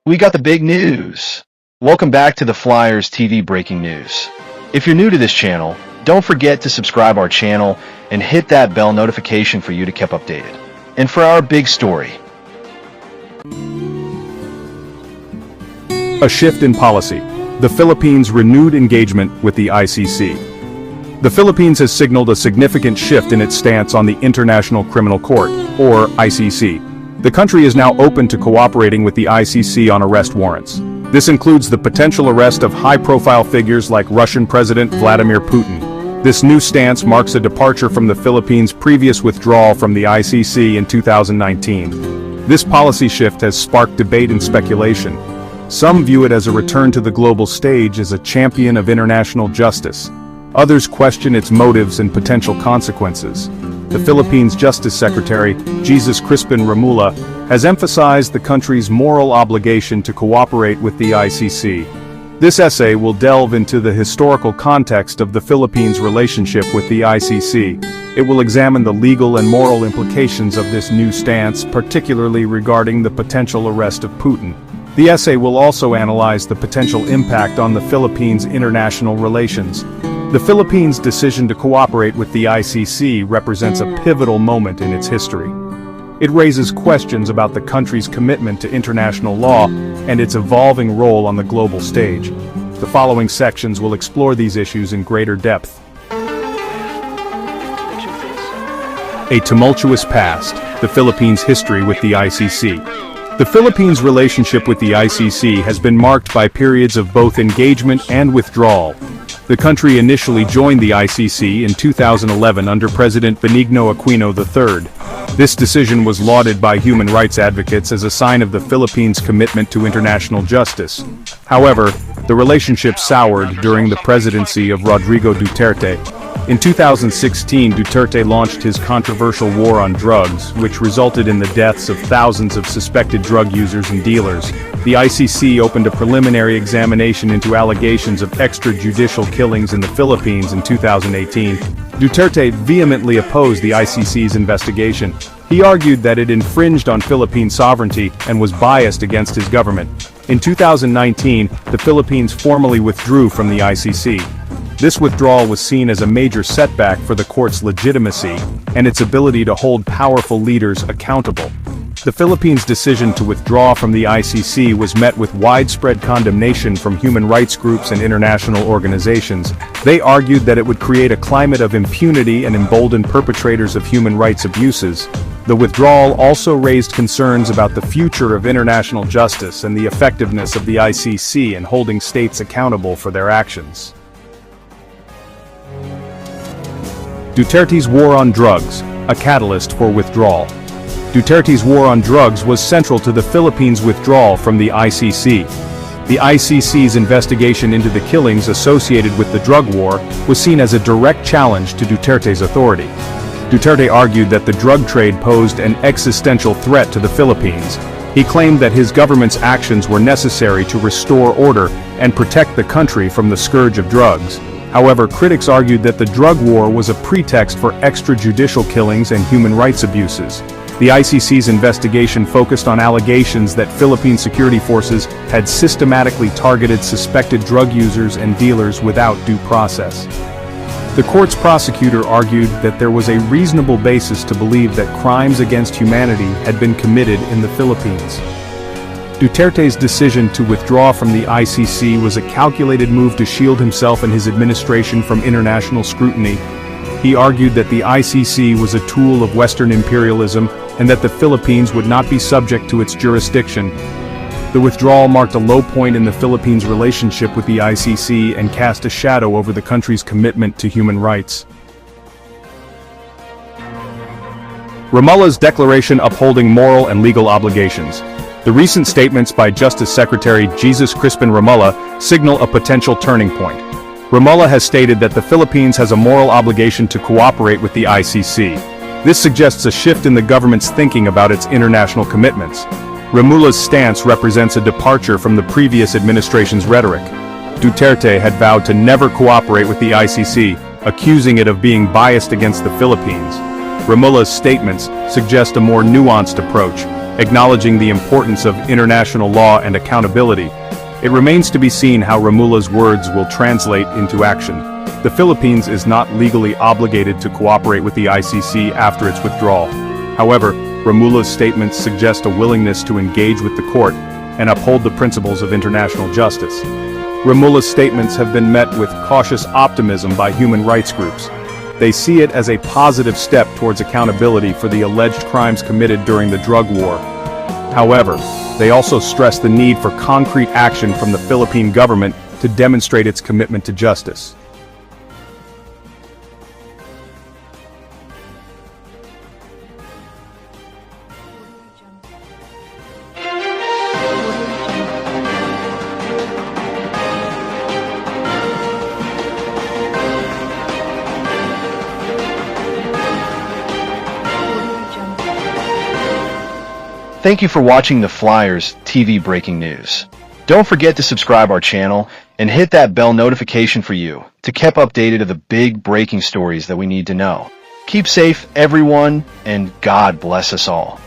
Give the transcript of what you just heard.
We got the big news. Welcome back to the Flyers TV breaking news. If you're new to this channel, don't forget to subscribe our channel and hit that bell notification for you to keep updated. And for our big story. A shift in policy. The Philippines' renewed engagement with the ICC. The Philippines has signaled a significant shift in its stance on the International Criminal Court, or ICC. The country is now open to cooperating with the ICC on arrest warrants. This includes the potential arrest of high-profile figures like Russian President Vladimir Putin. This new stance marks a departure from the Philippines' previous withdrawal from the ICC in 2019. This policy shift has sparked debate and speculation. Some view it as a return to the global stage as a champion of international justice. Others question its motives and potential consequences. The Philippines Justice Secretary, 𝙁Crispin Remulla, has emphasized the country's moral obligation to cooperate with the ICC. This essay will delve into the historical context of the Philippines' relationship with the ICC. It will examine the legal and moral implications of this new stance, particularly regarding the potential arrest of Putin. The essay will also analyze the potential impact on the Philippines' international relations. The Philippines' decision to cooperate with the ICC represents a pivotal moment in its history. It raises questions about the country's commitment to international law and its evolving role on the global stage. The following sections will explore these issues in greater depth. A tumultuous past, the Philippines' history with the ICC. The Philippines' relationship with the ICC has been marked by periods of both engagement and withdrawal. The country initially joined the ICC in 2011 under President Benigno Aquino III. This decision was lauded by human rights advocates as a sign of the Philippines' commitment to international justice. However, the relationship soured during the presidency of Rodrigo Duterte. In 2016, Duterte launched his controversial war on drugs, which resulted in the deaths of thousands of suspected drug users and dealers. The ICC opened a preliminary examination into allegations of extrajudicial killings in the Philippines in 2018. Duterte vehemently opposed the ICC's investigation. He argued that it infringed on Philippine sovereignty and was biased against his government. In 2019, the Philippines formally withdrew from the ICC. This withdrawal was seen as a major setback for the court's legitimacy and its ability to hold powerful leaders accountable. The Philippines' decision to withdraw from the ICC was met with widespread condemnation from human rights groups and international organizations. They argued that it would create a climate of impunity and embolden perpetrators of human rights abuses. The withdrawal also raised concerns about the future of international justice and the effectiveness of the ICC in holding states accountable for their actions. Duterte's war on drugs, a catalyst for withdrawal. Duterte's war on drugs was central to the Philippines' withdrawal from the ICC. The ICC's investigation into the killings associated with the drug war was seen as a direct challenge to Duterte's authority. Duterte argued that the drug trade posed an existential threat to the Philippines. He claimed that his government's actions were necessary to restore order and protect the country from the scourge of drugs. However, critics argued that the drug war was a pretext for extrajudicial killings and human rights abuses. The ICC's investigation focused on allegations that Philippine security forces had systematically targeted suspected drug users and dealers without due process. The court's prosecutor argued that there was a reasonable basis to believe that crimes against humanity had been committed in the Philippines. Duterte's decision to withdraw from the ICC was a calculated move to shield himself and his administration from international scrutiny. He argued that the ICC was a tool of Western imperialism and that the Philippines would not be subject to its jurisdiction. The withdrawal marked a low point in the Philippines' relationship with the ICC and cast a shadow over the country's commitment to human rights. Remulla's declaration upholding moral and legal obligations. The recent statements by Justice Secretary 𝙁Crispin Remulla signal a potential turning point. Remulla has stated that the Philippines has a moral obligation to cooperate with the ICC. This suggests a shift in the government's thinking about its international commitments. Romula's stance represents a departure from the previous administration's rhetoric. Duterte had vowed to never cooperate with the ICC, accusing it of being biased against the Philippines. Romula's statements suggest a more nuanced approach, acknowledging the importance of international law and accountability. It remains to be seen how Romula's words will translate into action. The Philippines is not legally obligated to cooperate with the ICC after its withdrawal. However, Romula's statements suggest a willingness to engage with the court and uphold the principles of international justice. Romula's statements have been met with cautious optimism by human rights groups. They see it as a positive step towards accountability for the alleged crimes committed during the drug war. However, they also stress the need for concrete action from the Philippine government to demonstrate its commitment to justice. Thank you for watching the Flyers TV breaking news. Don't forget to subscribe our channel and hit that bell notification for you to keep updated of the big breaking stories that we need to know. Keep safe, everyone, and God bless us all.